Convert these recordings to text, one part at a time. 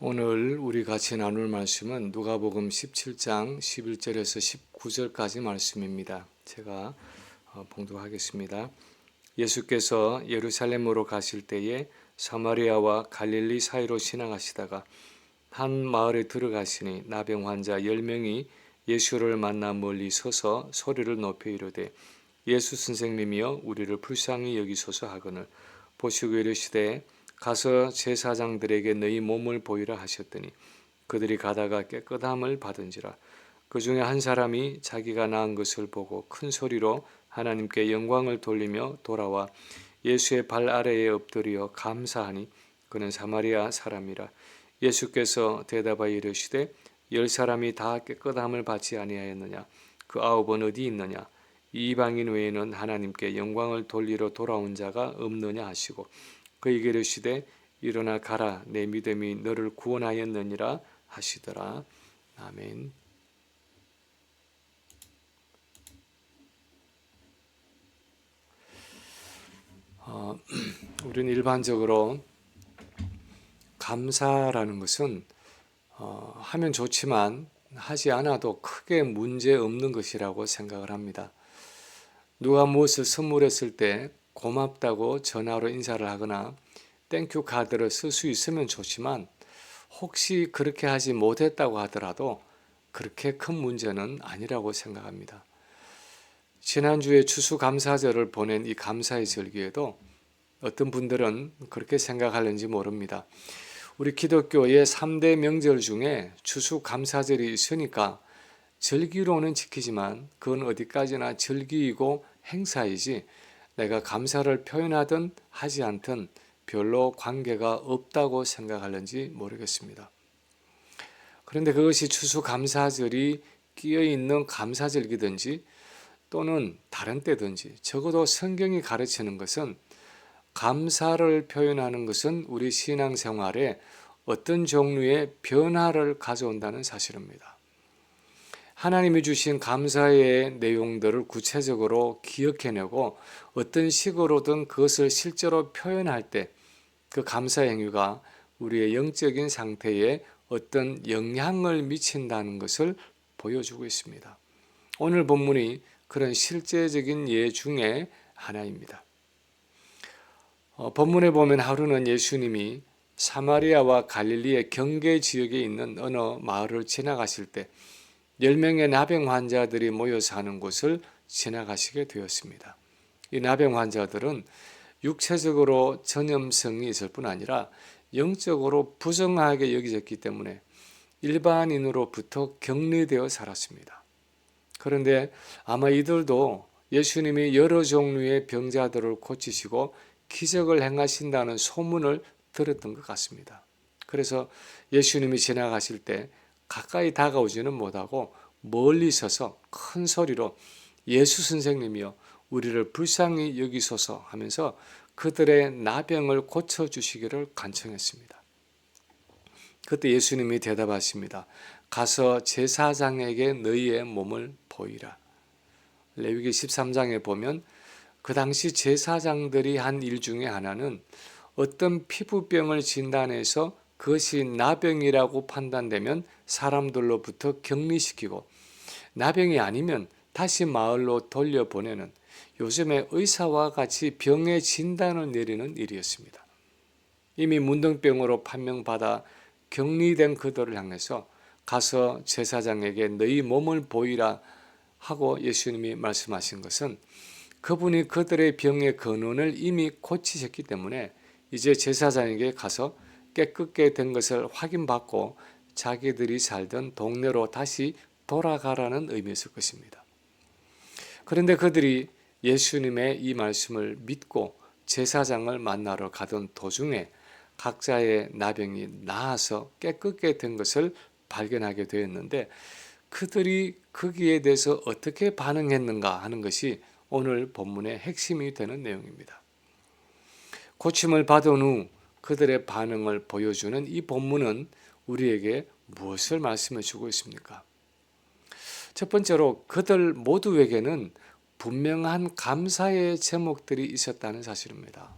오늘 우리 같이 나눌 말씀은 누가복음 17장 11절에서 19절까지 말씀입니다. 제가 봉독하겠습니다. 예수께서 예루살렘으로 가실 때에 사마리아와 갈릴리 사이로 지나가시다가 한 마을에 들어가시니 나병 환자 10명이 예수를 만나 멀리 서서 소리를 높여 이르되 예수 선생님이여 우리를 불쌍히 여기소서 하거늘 보시고 이르시되 가서 제사장들에게 너희 몸을 보이라 하셨더니 그들이 가다가 깨끗함을 받은지라. 그 중에 한 사람이 자기가 나은 것을 보고 큰 소리로 하나님께 영광을 돌리며 돌아와 예수의 발 아래에 엎드려 감사하니 그는 사마리아 사람이라. 예수께서 대답하여 이르시되 10사람이 다 깨끗함을 받지 아니하였느냐? 그 9은 어디 있느냐? 이방인 외에는 하나님께 영광을 돌리러 돌아온 자가 없느냐 하시고 그에게 이르시되 일어나 가라 내 믿음이 너를 구원하였느니라 하시더라. 아멘. 우리는 일반적으로 감사라는 것은 하면 좋지만 하지 않아도 크게 문제 없는 것이라고 생각을 합니다. 누가 무엇을 선물했을 때 고맙다고 전화로 인사를 하거나 땡큐 카드를 쓸 수 있으면 좋지만 혹시 그렇게 하지 못했다고 하더라도 그렇게 큰 문제는 아니라고 생각합니다. 지난주에 추수감사절을 보낸 이 감사의 절기에도 어떤 분들은 그렇게 생각하는지 모릅니다. 우리 기독교의 3대 명절 중에 추수감사절이 있으니까 절기로는 지키지만 그건 어디까지나 절기이고 행사이지 내가 감사를 표현하든 하지 않든 별로 관계가 없다고 생각하는지 모르겠습니다. 그런데 그것이 추수감사절이 끼어있는 감사절기든지 또는 다른 때든지 적어도 성경이 가르치는 것은 감사를 표현하는 것은 우리 신앙생활에 어떤 종류의 변화를 가져온다는 사실입니다. 하나님이 주신 감사의 내용들을 구체적으로 기억해내고 어떤 식으로든 그것을 실제로 표현할 때 그 감사 행위가 우리의 영적인 상태에 어떤 영향을 미친다는 것을 보여주고 있습니다. 오늘 본문이 그런 실제적인 예 중에 하나입니다. 본문에 보면 하루는 예수님이 사마리아와 갈릴리의 경계 지역에 있는 어느 마을을 지나가실 때 10명의 나병 환자들이 모여 사는 곳을 지나가시게 되었습니다. 이 나병 환자들은 육체적으로 전염성이 있을 뿐 아니라 영적으로 부정하게 여겨졌기 때문에 일반인으로부터 격리되어 살았습니다. 그런데 아마 이들도 예수님이 여러 종류의 병자들을 고치시고 기적을 행하신다는 소문을 들었던 것 같습니다. 그래서 예수님이 지나가실 때 가까이 다가오지는 못하고 멀리 서서 큰 소리로 예수 선생님이여 우리를 불쌍히 여기소서 하면서 그들의 나병을 고쳐주시기를 간청했습니다. 그때 예수님이 대답하십니다. 가서 제사장에게 너희의 몸을 보이라. 레위기 13장에 보면 그 당시 제사장들이 한 일 중에 하나는 어떤 피부병을 진단해서 그것이 나병이라고 판단되면 사람들로부터 격리시키고 나병이 아니면 다시 마을로 돌려보내는 요즘의 의사와 같이 병의 진단을 내리는 일이었습니다. 이미 문둥병으로 판명받아 격리된 그들을 향해서 가서 제사장에게 너희 몸을 보이라 하고 예수님이 말씀하신 것은 그분이 그들의 병의 근원을 이미 고치셨기 때문에 이제 제사장에게 가서 깨끗게 된 것을 확인받고 자기들이 살던 동네로 다시 돌아가라는 의미였을 것입니다. 그런데 그들이 예수님의 이 말씀을 믿고 제사장을 만나러 가던 도중에 각자의 나병이 나아서 깨끗게 된 것을 발견하게 되었는데 그들이 거기에 대해서 어떻게 반응했는가 하는 것이 오늘 본문의 핵심이 되는 내용입니다. 고침을 받은 후 그들의 반응을 보여주는 이 본문은 우리에게 무엇을 말씀해 주고 있습니까? 첫 번째로 그들 모두에게는 분명한 감사의 제목들이 있었다는 사실입니다.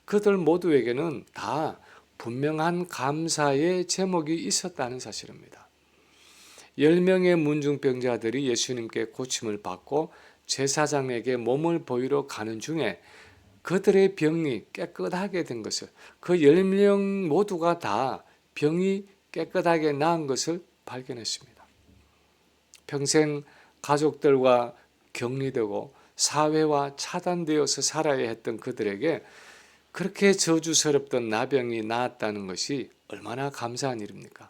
그들 모두에게는 다 분명한 감사의 제목이 있었다는 사실입니다. 10명의 문중병자들이 예수님께 고침을 받고 제사장에게 몸을 보이러 가는 중에 그들의 병이 깨끗하게 된 것을, 그 10명 모두가 다 병이 깨끗하게 나은 것을 발견했습니다. 평생 가족들과 격리되고 사회와 차단되어서 살아야 했던 그들에게 그렇게 저주스럽던 나병이 나았다는 것이 얼마나 감사한 일입니까?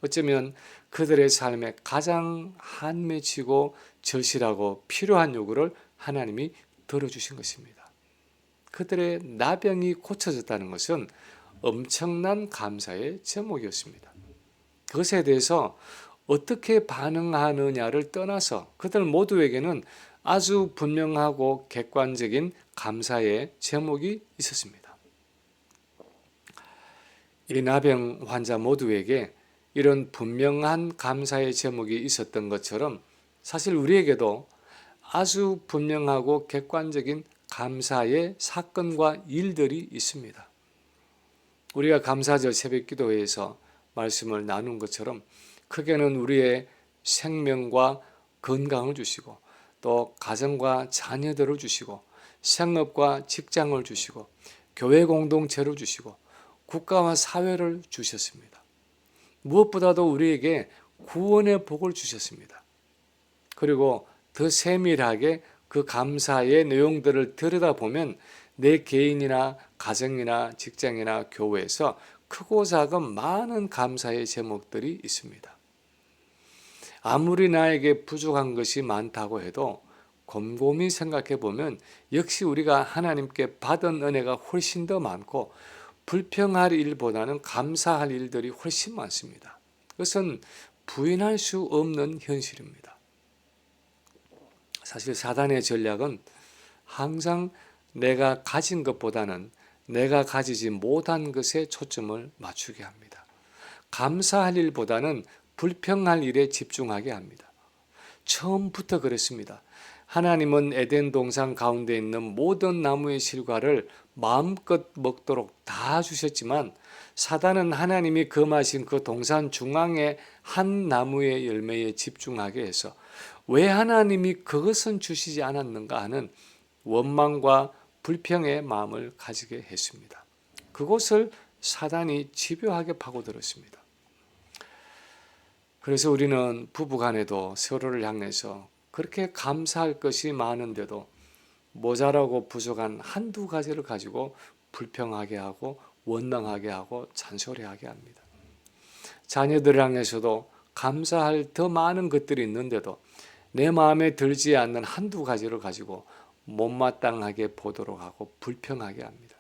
어쩌면 그들의 삶에 가장 한맺히고 절실하고 필요한 요구를 하나님이 들어주신 것입니다. 그들의 나병이 고쳐졌다는 것은 엄청난 감사의 제목이었습니다. 그것에 대해서 어떻게 반응하느냐를 떠나서 그들 모두에게는 아주 분명하고 객관적인 감사의 제목이 있었습니다. 이 나병 환자 모두에게 이런 분명한 감사의 제목이 있었던 것처럼 사실 우리에게도 아주 분명하고 객관적인 감사의 사건과 일들이 있습니다. 우리가 감사절 새벽기도회에서 말씀을 나눈 것처럼 크게는 우리의 생명과 건강을 주시고 또 가정과 자녀들을 주시고 생업과 직장을 주시고 교회 공동체를 주시고 국가와 사회를 주셨습니다. 무엇보다도 우리에게 구원의 복을 주셨습니다. 그리고 더 세밀하게 그 감사의 내용들을 들여다보면 내 개인이나 가정이나 직장이나 교회에서 크고 작은 많은 감사의 제목들이 있습니다. 아무리 나에게 부족한 것이 많다고 해도 곰곰이 생각해 보면 역시 우리가 하나님께 받은 은혜가 훨씬 더 많고 불평할 일보다는 감사할 일들이 훨씬 많습니다. 그것은 부인할 수 없는 현실입니다. 사실 사단의 전략은 항상 내가 가진 것보다는 내가 가지지 못한 것에 초점을 맞추게 합니다. 감사할 일보다는 불평할 일에 집중하게 합니다. 처음부터 그랬습니다. 하나님은 에덴 동산 가운데 있는 모든 나무의 실과를 마음껏 먹도록 다 주셨지만 사단은 하나님이 금하신 그 동산 중앙의 한 나무의 열매에 집중하게 해서 왜 하나님이 그것은 주시지 않았는가 하는 원망과 불평의 마음을 가지게 했습니다. 그것을 사단이 집요하게 파고들었습니다. 그래서 우리는 부부간에도 서로를 향해서 그렇게 감사할 것이 많은데도 모자라고 부족한 한두 가지를 가지고 불평하게 하고 원망하게 하고 잔소리하게 합니다. 자녀들을 향해서도 감사할 더 많은 것들이 있는데도 내 마음에 들지 않는 한두 가지를 가지고 못마땅하게 보도록 하고 불평하게 합니다.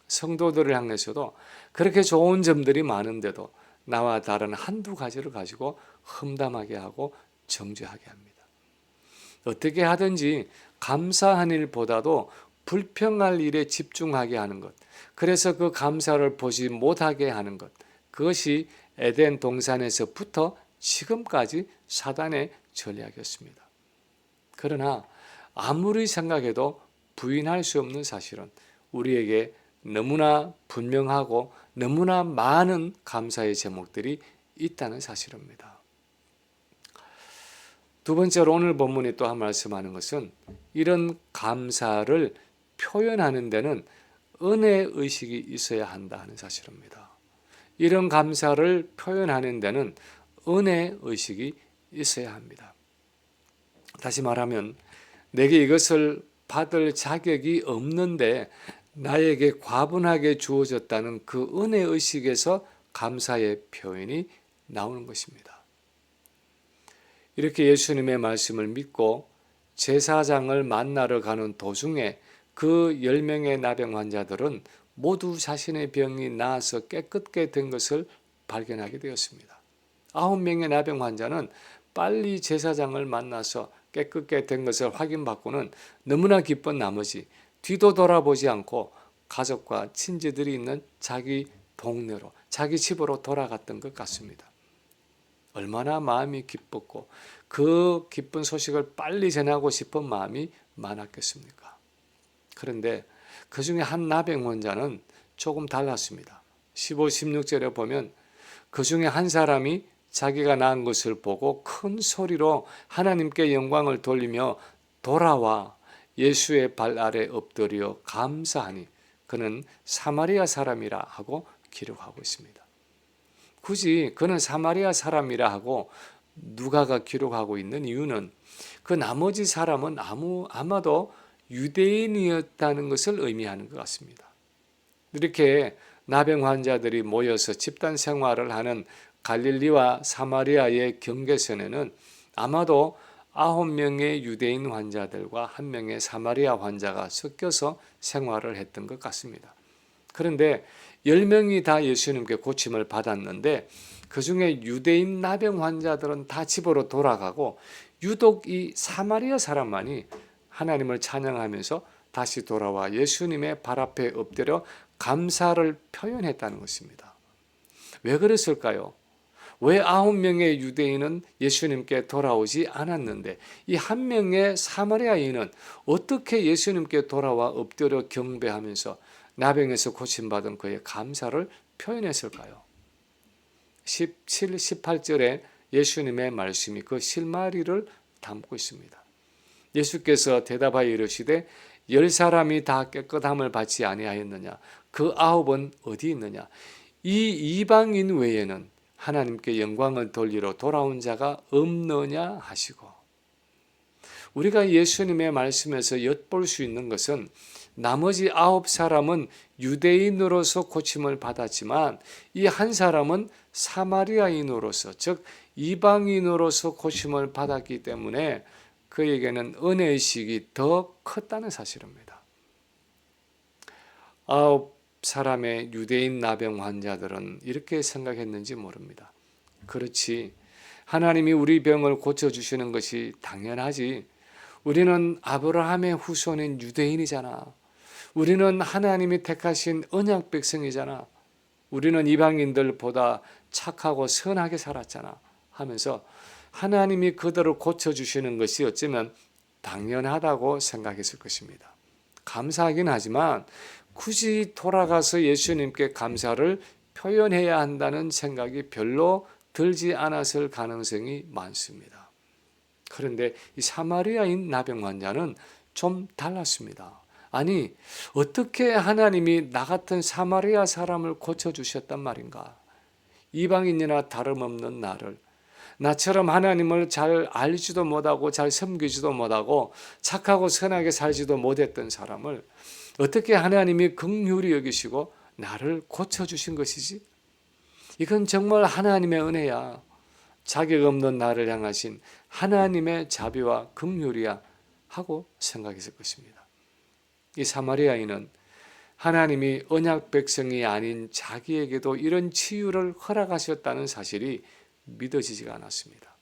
성도들을 향해서도 그렇게 좋은 점들이 많은데도 나와 다른 한두 가지를 가지고 험담하게 하고 정죄하게 합니다. 어떻게 하든지 감사한 일보다도 불평할 일에 집중하게 하는 것, 그래서 그 감사를 보지 못하게 하는 것, 그것이 에덴 동산에서부터 지금까지 사단의 전략이었습니다. 그러나 아무리 생각해도 부인할 수 없는 사실은 우리에게 너무나 분명하고 너무나 많은 감사의 제목들이 있다는 사실입니다. 두 번째로 오늘 본문이 또 한 말씀하는 것은 이런 감사를 표현하는 데는 은혜의식이 있어야 한다 하는 사실입니다. 이런 감사를 표현하는 데는 은혜의식이 있어야 합니다. 다시 말하면 내게 이것을 받을 자격이 없는데 나에게 과분하게 주어졌다는 그 은혜의식에서 감사의 표현이 나오는 것입니다. 이렇게 예수님의 말씀을 믿고 제사장을 만나러 가는 도중에 그 10명의 나병 환자들은 모두 자신의 병이 나아서 깨끗게 된 것을 발견하게 되었습니다. 9명의 나병 환자는 빨리 제사장을 만나서 깨끗게 된 것을 확인받고는 너무나 기쁜 나머지 뒤도 돌아보지 않고 가족과 친지들이 있는 자기 동네로, 자기 집으로 돌아갔던 것 같습니다. 얼마나 마음이 기뻤고 그 기쁜 소식을 빨리 전하고 싶은 마음이 많았겠습니까? 그런데 그 중에 한 나병 환자는 조금 달랐습니다. 15, 16절에 보면 그 중에 한 사람이 자기가 낳은 것을 보고 큰 소리로 하나님께 영광을 돌리며 돌아와 예수의 발 아래 엎드려 감사하니 그는 사마리아 사람이라 하고 기록하고 있습니다. 굳이 그는 사마리아 사람이라 하고 누가가 기록하고 있는 이유는 그 나머지 사람은 아마도 유대인이었다는 것을 의미하는 것 같습니다. 이렇게 나병 환자들이 모여서 집단 생활을 하는 갈릴리와 사마리아의 경계선에는 아마도 9명의 유대인 환자들과 1명의 사마리아 환자가 섞여서 생활을 했던 것 같습니다. 그런데 10명이 다 예수님께 고침을 받았는데 그 중에 유대인 나병 환자들은 다 집으로 돌아가고 유독 이 사마리아 사람만이 하나님을 찬양하면서 다시 돌아와 예수님의 발 앞에 엎드려 감사를 표현했다는 것입니다. 왜 그랬을까요? 왜 9명의 유대인은 예수님께 돌아오지 않았는데 이 1명의 사마리아인은 어떻게 예수님께 돌아와 엎드려 경배하면서 나병에서 고침받은 그의 감사를 표현했을까요? 17, 18절에 예수님의 말씀이 그 실마리를 담고 있습니다. 예수께서 대답하여 이르시되 10사람이 다 깨끗함을 받지 아니하였느냐? 그 9은 어디 있느냐? 이 이방인 외에는 하나님께 영광을 돌리러 돌아온 자가 없느냐 하시고, 우리가 예수님의 말씀에서 엿볼 수 있는 것은 나머지 9사람은 유대인으로서 고침을 받았지만 이 한 사람은 사마리아인으로서, 즉 이방인으로서 고침을 받았기 때문에 그에게는 은혜의식이 더 컸다는 사실입니다. 9사람의 유대인 나병 환자들은 이렇게 생각했는지 모릅니다. 그렇지, 하나님이 우리 병을 고쳐주시는 것이 당연하지. 우리는 아브라함의 후손인 유대인이잖아. 우리는 하나님이 택하신 언약 백성이잖아. 우리는 이방인들보다 착하고 선하게 살았잖아 하면서 하나님이 그들을 고쳐주시는 것이 어쩌면 당연하다고 생각했을 것입니다. 감사하긴 하지만 굳이 돌아가서 예수님께 감사를 표현해야 한다는 생각이 별로 들지 않았을 가능성이 많습니다. 그런데 이 사마리아인 나병 환자는 좀 달랐습니다. 아니, 어떻게 하나님이 나 같은 사마리아 사람을 고쳐주셨단 말인가? 이방인이나 다름없는 나를, 나처럼 하나님을 잘 알지도 못하고 잘 섬기지도 못하고 착하고 선하게 살지도 못했던 사람을 어떻게 하나님이 긍휼히 여기시고 나를 고쳐주신 것이지? 이건 정말 하나님의 은혜야. 자격 없는 나를 향하신 하나님의 자비와 긍휼이야 하고 생각했을 것입니다. 이 사마리아인은 하나님이 언약 백성이 아닌 자기에게도 이런 치유를 허락하셨다는 사실이 믿어지지가 않았습니다.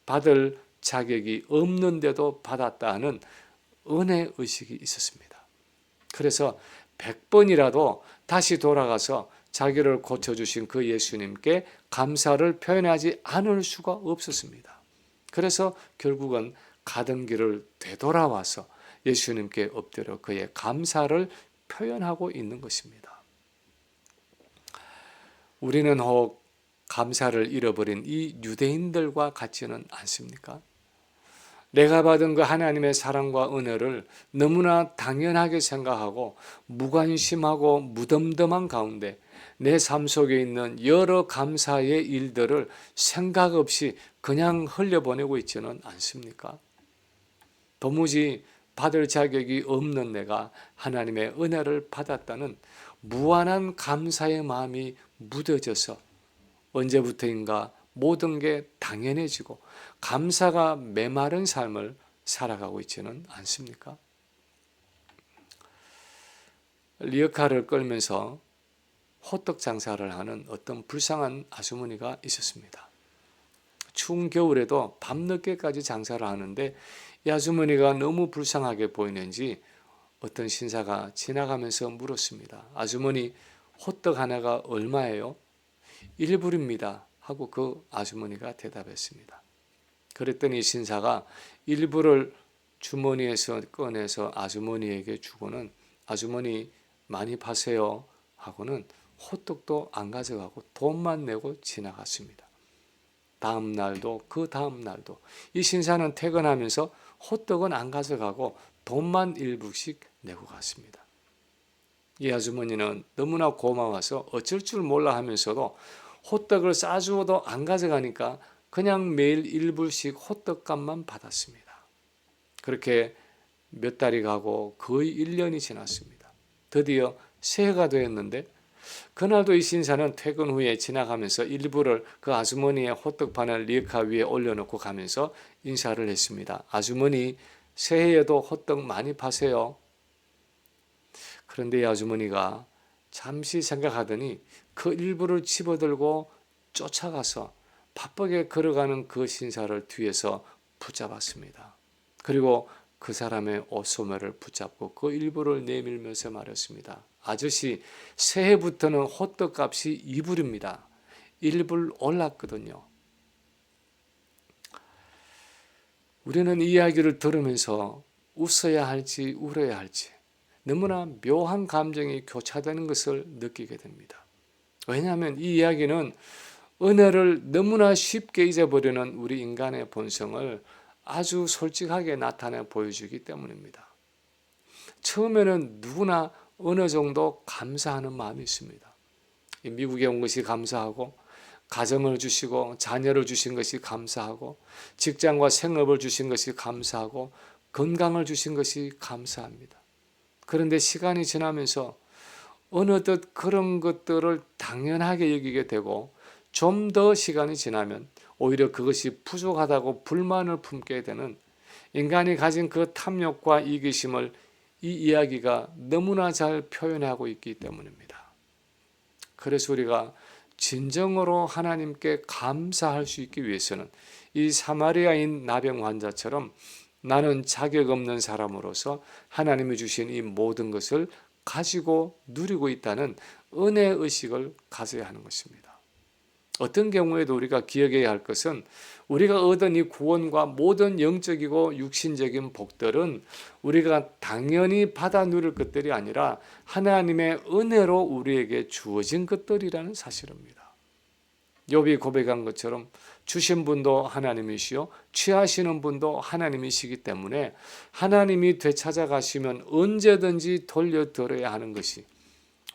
받을 자격이 없는데도 받았다 하는 은혜의식이 있었습니다. 그래서 100번이라도 다시 돌아가서 자기를 고쳐주신 그 예수님께 감사를 표현하지 않을 수가 없었습니다. 그래서 결국은 가던 길을 되돌아와서 예수님께 엎드려 그의 감사를 표현하고 있는 것입니다. 우리는 혹 감사를 잃어버린 이 유대인들과 같지는 않습니까? 내가 받은 그 하나님의 사랑과 은혜를 너무나 당연하게 생각하고 무관심하고 무덤덤한 가운데 내 삶 속에 있는 여러 감사의 일들을 생각 없이 그냥 흘려보내고 있지는 않습니까? 도무지 받을 자격이 없는 내가 하나님의 은혜를 받았다는 무한한 감사의 마음이 묻어져서 언제부터인가 모든 게 당연해지고 감사가 메마른 삶을 살아가고 있지는 않습니까? 리어카를 끌면서 호떡 장사를 하는 어떤 불쌍한 아주머니가 있었습니다. 추운 겨울에도 밤늦게까지 장사를 하는데 이 아주머니가 너무 불쌍하게 보이는지 어떤 신사가 지나가면서 물었습니다. 아주머니, 호떡 하나가 얼마예요? 1불입니다 하고 그 아주머니가 대답했습니다. 그랬더니 신사가 1불을 주머니에서 꺼내서 아주머니에게 주고는 아주머니 많이 파세요 하고는 호떡도 안 가져가고 돈만 내고 지나갔습니다. 다음 날도 그 다음 날도 이 신사는 퇴근하면서 호떡은 안 가져가고 돈만 일부씩 내고 갔습니다. 이 아주머니는 너무나 고마워서 어쩔 줄 몰라 하면서도 호떡을 싸주어도 안 가져가니까 그냥 매일 일부씩 호떡값만 받았습니다. 그렇게 몇 달이 가고 거의 1년이 지났습니다. 드디어 새해가 되었는데 그날도 이 신사는 퇴근 후에 지나가면서 일부를 그 아주머니의 호떡판을 리어카 위에 올려놓고 가면서 인사를 했습니다. 아주머니, 새해에도 호떡 많이 파세요. 그런데 이 아주머니가 잠시 생각하더니 그 일부를 집어들고 쫓아가서 바쁘게 걸어가는 그 신사를 뒤에서 붙잡았습니다. 그리고 그 사람의 옷소매를 붙잡고 그 일부를 내밀면서 말했습니다. 아저씨, 새해부터는 호떡값이 2불입니다. 1불 올랐거든요. 우리는 이 이야기를 들으면서 웃어야 할지 울어야 할지 너무나 묘한 감정이 교차되는 것을 느끼게 됩니다. 왜냐하면 이 이야기는 은혜를 너무나 쉽게 잊어버리는 우리 인간의 본성을 아주 솔직하게 나타내 보여주기 때문입니다. 처음에는 누구나 어느 정도 감사하는 마음이 있습니다. 미국에 온 것이 감사하고 가정을 주시고 자녀를 주신 것이 감사하고 직장과 생업을 주신 것이 감사하고 건강을 주신 것이 감사합니다. 그런데 시간이 지나면서 어느덧 그런 것들을 당연하게 여기게 되고 좀 더 시간이 지나면 오히려 그것이 부족하다고 불만을 품게 되는 인간이 가진 그 탐욕과 이기심을 이 이야기가 너무나 잘 표현하고 있기 때문입니다. 그래서 우리가 진정으로 하나님께 감사할 수 있기 위해서는 이 사마리아인 나병 환자처럼 나는 자격 없는 사람으로서 하나님이 주신 이 모든 것을 가지고 누리고 있다는 은혜의식을 가져야 하는 것입니다. 어떤 경우에도 우리가 기억해야 할 것은 우리가 얻은 이 구원과 모든 영적이고 육신적인 복들은 우리가 당연히 받아 누릴 것들이 아니라 하나님의 은혜로 우리에게 주어진 것들이라는 사실입니다. 욥이 고백한 것처럼 주신 분도 하나님이시요 취하시는 분도 하나님이시기 때문에 하나님이 되찾아가시면 언제든지 돌려드려야 하는 것이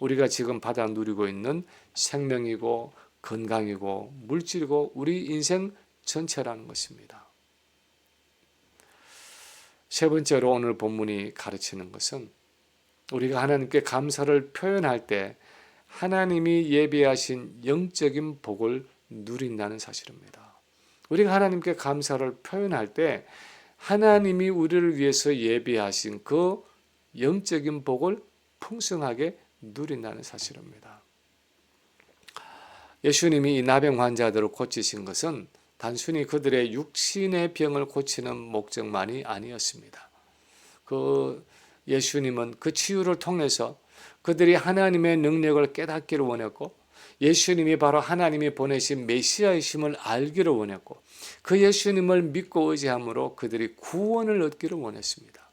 우리가 지금 받아 누리고 있는 생명이고 건강이고 물질이고 우리 인생 전체라는 것입니다. 세 번째로 오늘 본문이 가르치는 것은 우리가 하나님께 감사를 표현할 때 하나님이 예비하신 영적인 복을 누린다는 사실입니다. 우리가 하나님께 감사를 표현할 때 하나님이 우리를 위해서 예비하신 그 영적인 복을 풍성하게 누린다는 사실입니다. 예수님이 이 나병 환자들을 고치신 것은 단순히 그들의 육신의 병을 고치는 목적만이 아니었습니다. 예수님은 그 치유를 통해서 그들이 하나님의 능력을 깨닫기를 원했고 예수님이 바로 하나님이 보내신 메시아이심을 알기를 원했고 그 예수님을 믿고 의지함으로 그들이 구원을 얻기를 원했습니다.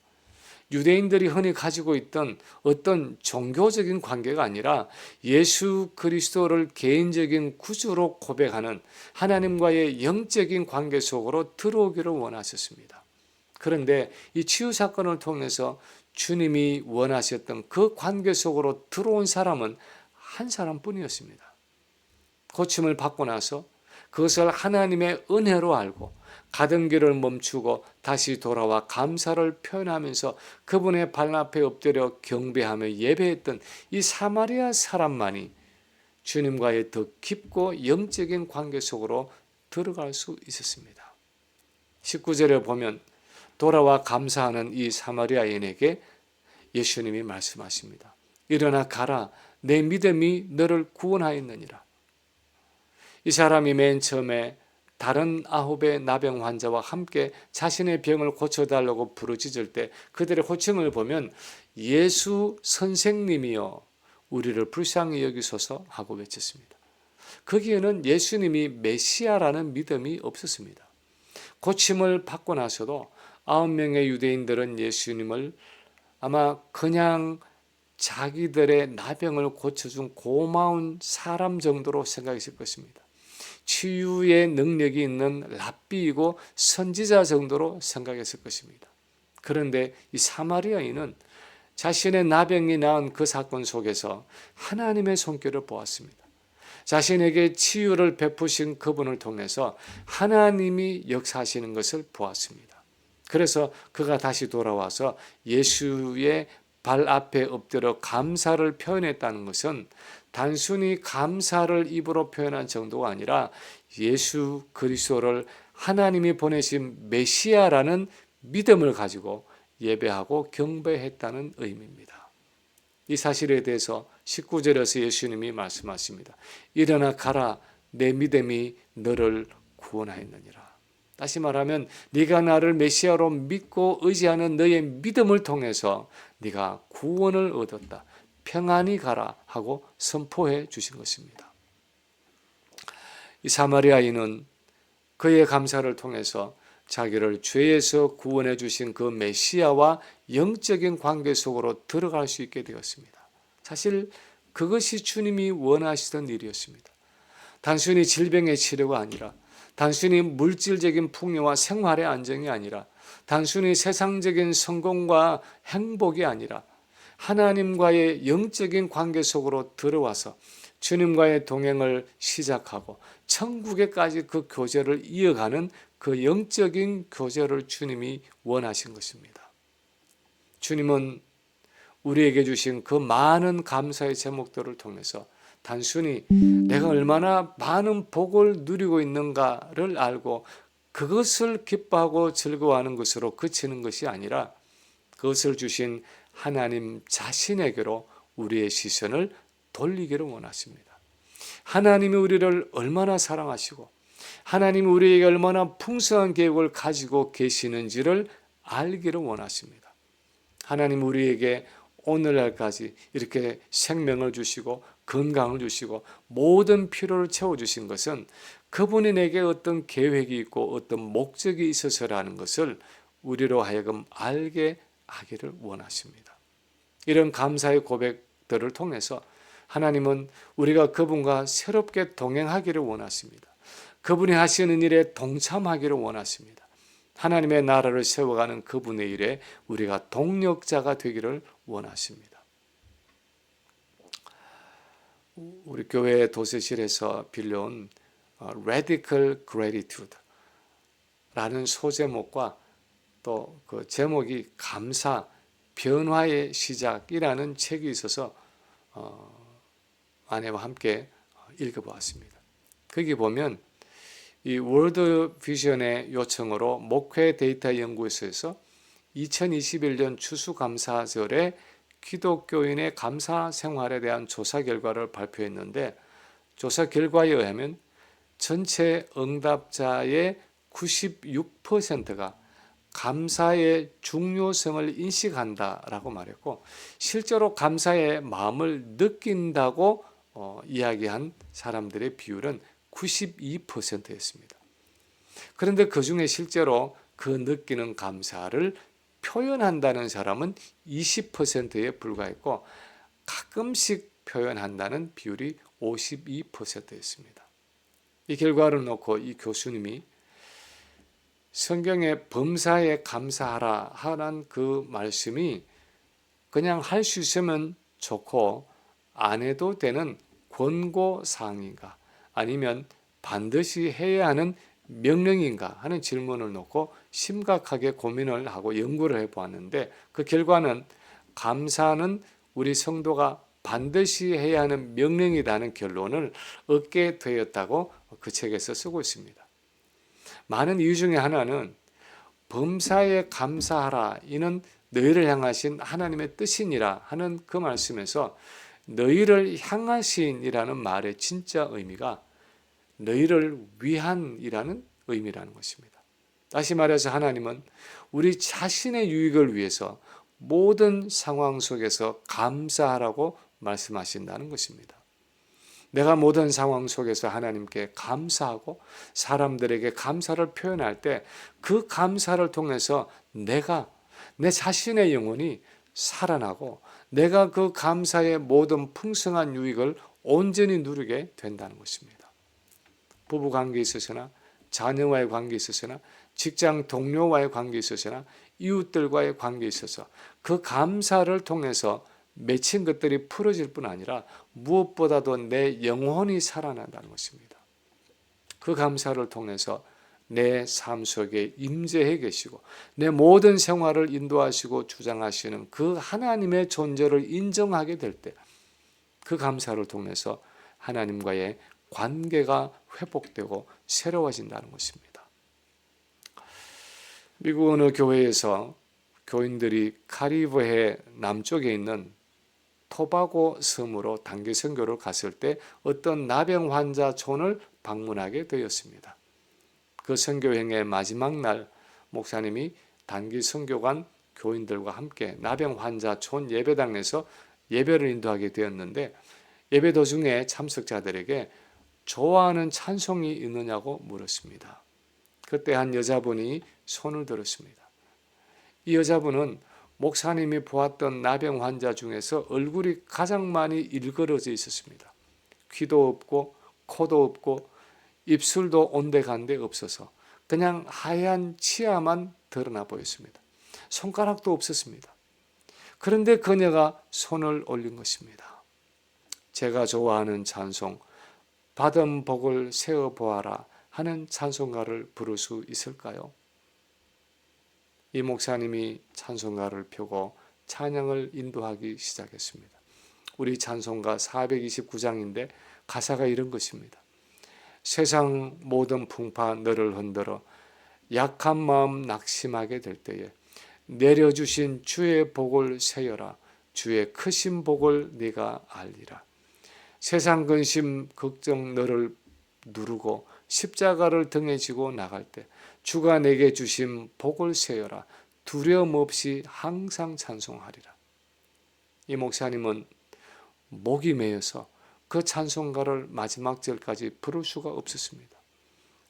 유대인들이 흔히 가지고 있던 어떤 종교적인 관계가 아니라 예수 그리스도를 개인적인 구주로 고백하는 하나님과의 영적인 관계 속으로 들어오기를 원하셨습니다. 그런데 이 치유 사건을 통해서 주님이 원하셨던 그 관계 속으로 들어온 사람은 한 사람뿐이었습니다. 고침을 받고 나서 그것을 하나님의 은혜로 알고 가던 길을 멈추고 다시 돌아와 감사를 표현하면서 그분의 발 앞에 엎드려 경배하며 예배했던 이 사마리아 사람만이 주님과의 더 깊고 영적인 관계 속으로 들어갈 수 있었습니다. 19절에 보면 돌아와 감사하는 이 사마리아인에게 예수님이 말씀하십니다. 일어나 가라, 내 믿음이 너를 구원하였느니라. 이 사람이 맨 처음에 다른 9의 나병 환자와 함께 자신의 병을 고쳐달라고 부르짖을 때 그들의 호칭을 보면 예수 선생님이여 우리를 불쌍히 여기소서 하고 외쳤습니다. 거기에는 예수님이 메시아라는 믿음이 없었습니다. 고침을 받고 나서도 9명의 유대인들은 예수님을 아마 그냥 자기들의 나병을 고쳐준 고마운 사람 정도로 생각했을 것입니다. 치유의 능력이 있는 랍비이고 선지자 정도로 생각했을 것입니다. 그런데 이 사마리아인은 자신의 나병이 나은 그 사건 속에서 하나님의 손길을 보았습니다. 자신에게 치유를 베푸신 그분을 통해서 하나님이 역사하시는 것을 보았습니다. 그래서 그가 다시 돌아와서 예수의 발 앞에 엎드려 감사를 표현했다는 것은 단순히 감사를 입으로 표현한 정도가 아니라 예수 그리스도를 하나님이 보내신 메시아라는 믿음을 가지고 예배하고 경배했다는 의미입니다. 이 사실에 대해서 19절에서 예수님이 말씀하십니다. 일어나 가라, 내 믿음이 너를 구원하였느니라. 다시 말하면 네가 나를 메시아로 믿고 의지하는 너의 믿음을 통해서 네가 구원을 얻었다. 평안히 가라 하고 선포해 주신 것입니다. 이 사마리아인은 그의 감사를 통해서 자기를 죄에서 구원해 주신 그 메시아와 영적인 관계 속으로 들어갈 수 있게 되었습니다. 사실 그것이 주님이 원하시던 일이었습니다. 단순히 질병의 치료가 아니라, 단순히 물질적인 풍요와 생활의 안정이 아니라, 단순히 세상적인 성공과 행복이 아니라 하나님과의 영적인 관계 속으로 들어와서 주님과의 동행을 시작하고 천국에까지 그 교제를 이어가는 그 영적인 교제를 주님이 원하신 것입니다. 주님은 우리에게 주신 그 많은 감사의 제목들을 통해서 단순히 내가 얼마나 많은 복을 누리고 있는가를 알고 그것을 기뻐하고 즐거워하는 것으로 그치는 것이 아니라 그것을 주신 하나님 자신에게로 우리의 시선을 돌리기를 원하십니다. 하나님이 우리를 얼마나 사랑하시고 하나님이 우리에게 얼마나 풍성한 계획을 가지고 계시는지를 알기를 원하십니다. 하나님 우리에게 오늘날까지 이렇게 생명을 주시고 건강을 주시고 모든 필요를 채워주신 것은 그분이 내게 어떤 계획이 있고 어떤 목적이 있어서라는 것을 우리로 하여금 알게 하기를 원하십니다. 이런 감사의 고백들을 통해서 하나님은 우리가 그분과 새롭게 동행하기를 원하십니다. 그분이 하시는 일에 동참하기를 원하십니다. 하나님의 나라를 세워가는 그분의 일에 우리가 동력자가 되기를 원하십니다. 우리 교회 도서실에서 빌려온 Radical Gratitude 라는 소제목과 또 그 제목이 감사, 변화의 시작이라는 책이 있어서 아내와 함께 읽어보았습니다. 거기 보면 이 월드 비전의 요청으로 목회 데이터 연구소에서 2021년 추수감사절에 기독교인의 감사 생활에 대한 조사 결과를 발표했는데 조사 결과에 의하면 전체 응답자의 96%가 감사의 중요성을 인식한다라고 말했고 실제로 감사의 마음을 느낀다고 이야기한 사람들의 비율은 92%였습니다. 그런데 그 중에 실제로 그 느끼는 감사를 표현한다는 사람은 20%에 불과했고 가끔씩 표현한다는 비율이 52%였습니다. 이 결과를 놓고 이 교수님이 성경의 범사에 감사하라 하는 그 말씀이 그냥 할 수 있으면 좋고 안 해도 되는 권고사항인가 아니면 반드시 해야 하는 명령인가 하는 질문을 놓고 심각하게 고민을 하고 연구를 해보았는데 그 결과는 감사는 우리 성도가 반드시 해야 하는 명령이라는 결론을 얻게 되었다고 그 책에서 쓰고 있습니다. 많은 이유 중에 하나는 범사에 감사하라 이는 너희를 향하신 하나님의 뜻이니라 하는 그 말씀에서 너희를 향하신이라는 말의 진짜 의미가 너희를 위한이라는 의미라는 것입니다. 다시 말해서 하나님은 우리 자신의 유익을 위해서 모든 상황 속에서 감사하라고 말씀하신다는 것입니다. 내가 모든 상황 속에서 하나님께 감사하고 사람들에게 감사를 표현할 때 그 감사를 통해서 내가 내 자신의 영혼이 살아나고 내가 그 감사의 모든 풍성한 유익을 온전히 누리게 된다는 것입니다. 부부 관계에 있어서나 자녀와의 관계에 있어서나 직장 동료와의 관계에 있어서나 이웃들과의 관계에 있어서 그 감사를 통해서 맺힌 것들이 풀어질 뿐 아니라 무엇보다도 내 영혼이 살아난다는 것입니다. 그 감사를 통해서 내 삶 속에 임재해 계시고 내 모든 생활을 인도하시고 주장하시는 그 하나님의 존재를 인정하게 될 때 그 감사를 통해서 하나님과의 관계가 회복되고 새로워진다는 것입니다. 미국 어느 교회에서 교인들이 카리브해 남쪽에 있는 토바고 섬으로 단기 선교를 갔을 때 어떤 나병 환자촌을 방문하게 되었습니다. 그 선교행의 마지막 날 목사님이 단기 선교관 교인들과 함께 나병 환자촌 예배당에서 예배를 인도하게 되었는데 예배 도중에 참석자들에게 좋아하는 찬송이 있느냐고 물었습니다. 그때 한 여자분이 손을 들었습니다. 이 여자분은 목사님이 보았던 나병 환자 중에서 얼굴이 가장 많이 일그러져 있었습니다. 귀도 없고 코도 없고 입술도 온데간데 없어서 그냥 하얀 치아만 드러나 보였습니다. 손가락도 없었습니다. 그런데 그녀가 손을 올린 것입니다. 제가 좋아하는 찬송 받은 복을 세어보아라 하는 찬송가를 부를 수 있을까요? 이 목사님이 찬송가를 펴고 찬양을 인도하기 시작했습니다. 우리 찬송가 429장인데 가사가 이런 것입니다. 세상 모든 풍파 너를 흔들어 약한 마음 낙심하게 될 때에 내려주신 주의 복을 세어라. 주의 크신 복을 네가 알리라. 세상 근심 걱정 너를 누르고 십자가를 등에 지고 나갈 때 주가 내게 주신 복을 세어라. 두려움 없이 항상 찬송하리라. 이 목사님은 목이 메여서 그 찬송가를 마지막 절까지 부를 수가 없었습니다.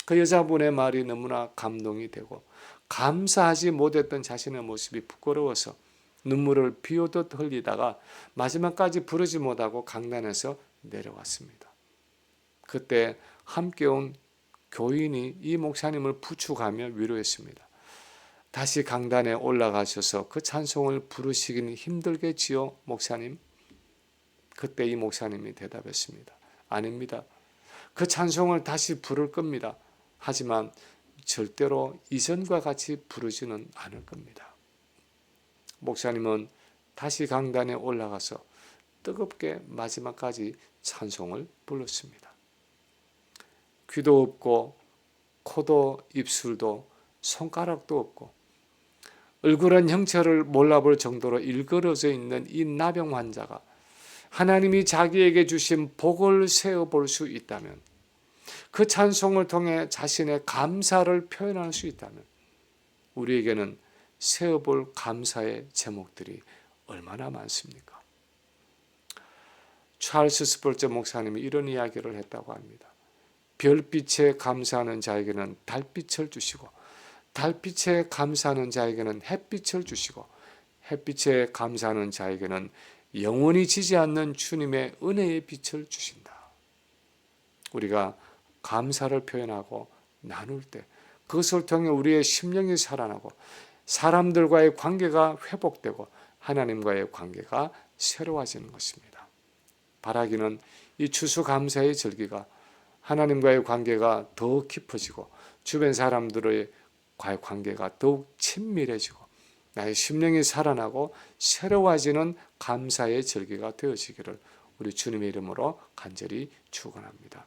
그 여자분의 말이 너무나 감동이 되고 감사하지 못했던 자신의 모습이 부끄러워서 눈물을 비오듯 흘리다가 마지막까지 부르지 못하고 강단에서 내려왔습니다. 그때 함께 온 교인이 이 목사님을 부축하며 위로했습니다. 다시 강단에 올라가셔서 그 찬송을 부르시기는 힘들겠지요, 목사님? 그때 이 목사님이 대답했습니다. 아닙니다. 그 찬송을 다시 부를 겁니다. 하지만 절대로 이전과 같이 부르지는 않을 겁니다. 목사님은 다시 강단에 올라가서 뜨겁게 마지막까지 찬송을 불렀습니다. 귀도 없고 코도 입술도 손가락도 없고 얼굴은 형체를 몰라볼 정도로 일그러져 있는 이 나병 환자가 하나님이 자기에게 주신 복을 세어볼 수 있다면, 그 찬송을 통해 자신의 감사를 표현할 수 있다면 우리에게는 세어볼 감사의 제목들이 얼마나 많습니까? 찰스 스펄저 목사님이 이런 이야기를 했다고 합니다. 별빛에 감사하는 자에게는 달빛을 주시고 달빛에 감사하는 자에게는 햇빛을 주시고 햇빛에 감사하는 자에게는 영원히 지지 않는 주님의 은혜의 빛을 주신다. 우리가 감사를 표현하고 나눌 때 그것을 통해 우리의 심령이 살아나고 사람들과의 관계가 회복되고 하나님과의 관계가 새로워지는 것입니다. 바라기는 이 추수감사의 절기가 하나님과의 관계가 더욱 깊어지고 주변 사람들의 관계가 더욱 친밀해지고 나의 심령이 살아나고 새로워지는 감사의 절기가 되어지기를 우리 주님의 이름으로 간절히 축원합니다.